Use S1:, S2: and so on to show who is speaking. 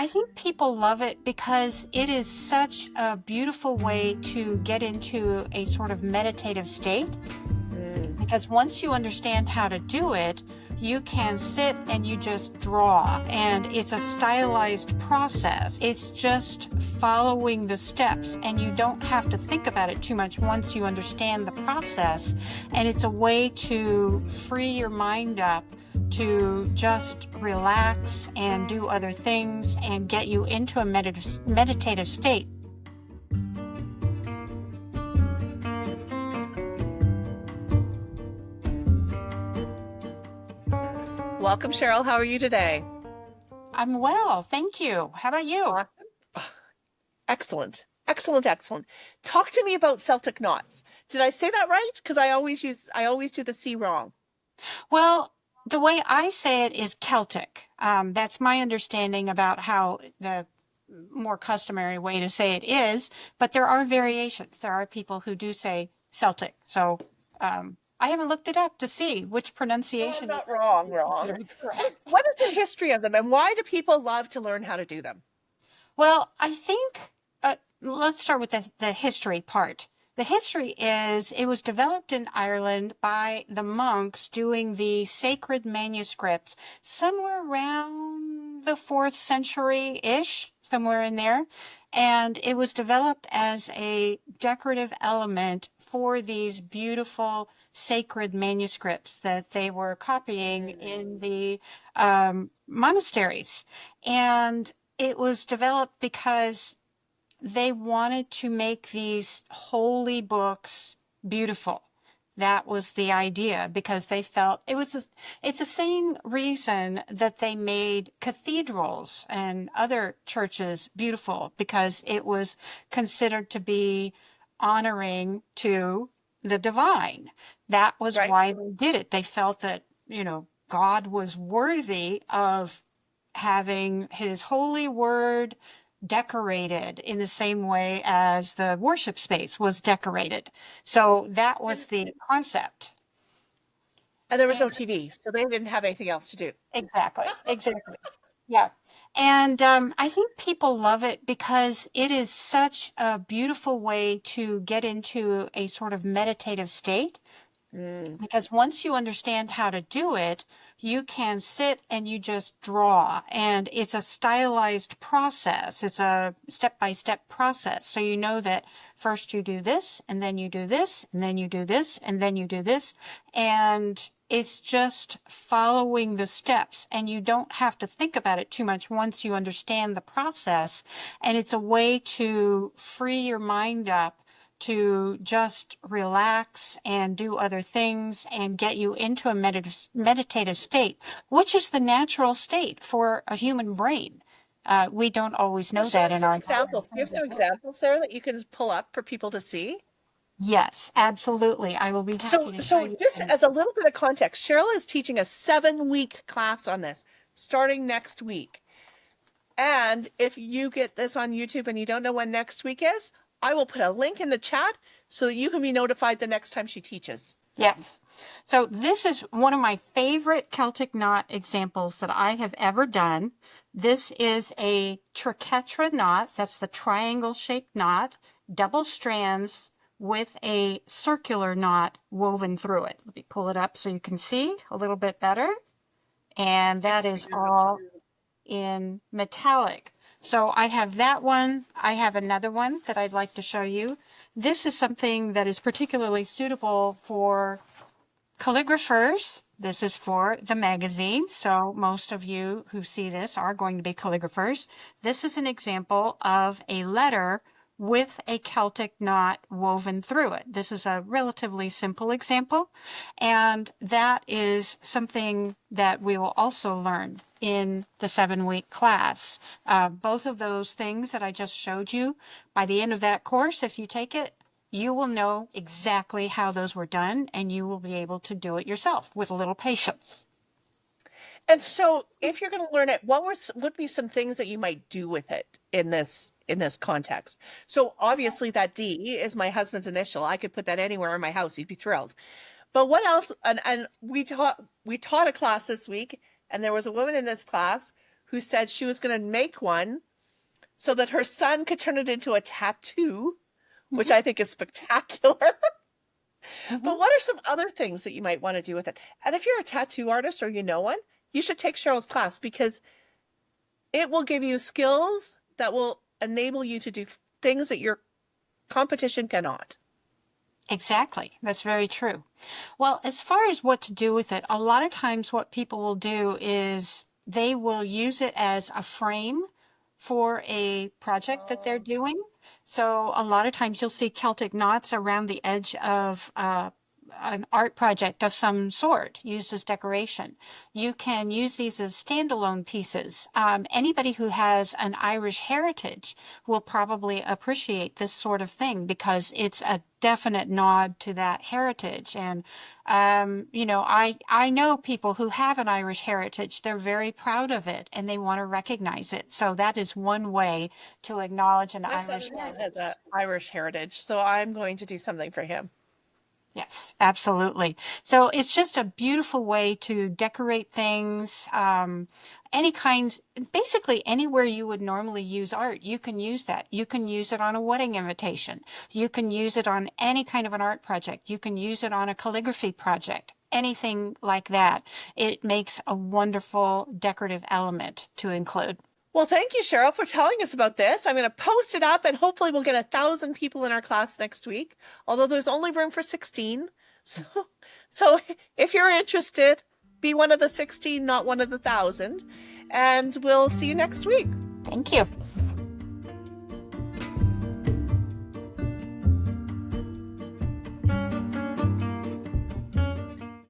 S1: I think people love it because it is such a beautiful way to get into a sort of meditative state.
S2: Mm.
S1: Because once you understand how to do it, you can sit and you just draw, and it's a stylized process. It's just following the steps, and you don't have to think about it too much once you understand the process. And it's a way to free your mind up to just relax and do other things and get you into a meditative state.
S2: Welcome, Cheryl. How are you today?
S1: I'm well, thank you. How about you?
S2: Awesome. Excellent. Excellent, excellent. Talk to me about Celtic knots. Did I say that right? Because I always do the C wrong.
S1: Well, the way I say it is Celtic. That's my understanding about how the more customary way to say it is, but there are variations. There are people who do say Celtic. So I haven't looked it up to see which pronunciation
S2: I'm
S1: is
S2: not wrong.
S1: considered
S2: So
S1: correct.
S2: what is the history of them and why do people love to learn how to do them?
S1: Well, I think let's start with the history part. The history is it was developed in Ireland by the monks doing the sacred manuscripts somewhere around the 4th century-ish, somewhere in there. And it was developed as a decorative element for these beautiful sacred manuscripts that they were copying in the monasteries. And it was developed because they wanted to make these holy books beautiful. That was the idea, because they felt it's the same reason that they made cathedrals and other churches beautiful, because it was considered to be honoring to the divine. That was
S2: Right?
S1: why they did it. They felt that, God was worthy of having his holy word decorated in the same way as the worship space was decorated. So that was the concept.
S2: And there was no
S1: And
S2: TV, so they didn't have anything else to do.
S1: exactly. Yeah. And I think people love it because it is such a beautiful way to get into a sort of meditative state.
S2: Mm.
S1: Because once you understand how to do it, you can sit and you just draw. And it's a stylized process. It's a step-by-step process. So you know that first you do this, and then you do this, and then you do this, and then you do this. And it's just following the steps. And you don't have to think about it too much once you understand the process. And it's a way to free your mind up to just relax and do other things and get you into a meditative state, which is the natural state for a human brain. We don't always know
S2: Show
S1: that
S2: us
S1: in
S2: some
S1: our.
S2: examples. Do you have some examples, Sarah, that you can pull up for people to see?
S1: Yes, absolutely. I will be happy
S2: So,
S1: to show
S2: so
S1: you.
S2: just as a little bit of context, Cheryl is teaching a 7-week class on this starting next week. And if you get this on YouTube and you don't know when next week is, I will put a link in the chat so that you can be notified the next time she teaches.
S1: Yes. So this is one of my favorite Celtic knot examples that I have ever done. This is a triquetra knot. That's the triangle-shaped knot, double strands with a circular knot woven through it. Let me pull it up so you can see a little bit better. And that is all in metallic. So I have that one. I have another one that I'd like to show you. This is something that is particularly suitable for calligraphers. This is for the magazine, so most of you who see this are going to be calligraphers. This is an example of a letter with a Celtic knot woven through it. This is a relatively simple example, and that is something that we will also learn in the 7-week class. Both of those things that I just showed you, by the end of that course, if you take it, you will know exactly how those were done, and you will be able to do it yourself with a little patience.
S2: And so, if you're going to learn it, what would be some things that you might do with it in this context? So, obviously, that D is my husband's initial. I could put that anywhere in my house; he'd be thrilled. But what else? And we taught a class this week, and there was a woman in this class who said she was going to make one so that her son could turn it into a tattoo, which I think is spectacular. But what are some other things that you might want to do with it? And if you're a tattoo artist or you know one, you should take Cheryl's class, because it will give you skills that will enable you to do things that your competition cannot.
S1: Exactly. That's very true. Well, as far as what to do with it, a lot of times what people will do is they will use it as a frame for a project that they're doing. So a lot of times you'll see Celtic knots around the edge of an art project of some sort used as decoration. You can use these as standalone pieces. Anybody who has an Irish heritage will probably appreciate this sort of thing because it's a definite nod to that heritage. And, I know people who have an Irish heritage. They're very proud of it and they want to recognize it. So that is one way to acknowledge an
S2: My
S1: Irish
S2: son-in-law
S1: heritage.
S2: has an Irish heritage, so I'm going to do something for him.
S1: Yes, absolutely. So it's just a beautiful way to decorate things, any kinds, basically anywhere you would normally use art, you can use that. You can use it on a wedding invitation. You can use it on any kind of an art project. You can use it on a calligraphy project, anything like that. It makes a wonderful decorative element to include.
S2: Well, thank you, Cheryl, for telling us about this. I'm going to post it up and hopefully we'll get 1,000 people in our class next week, although there's only room for 16. So if you're interested, be one of the 16, not one of the 1,000. And we'll see you next week.
S1: Thank you.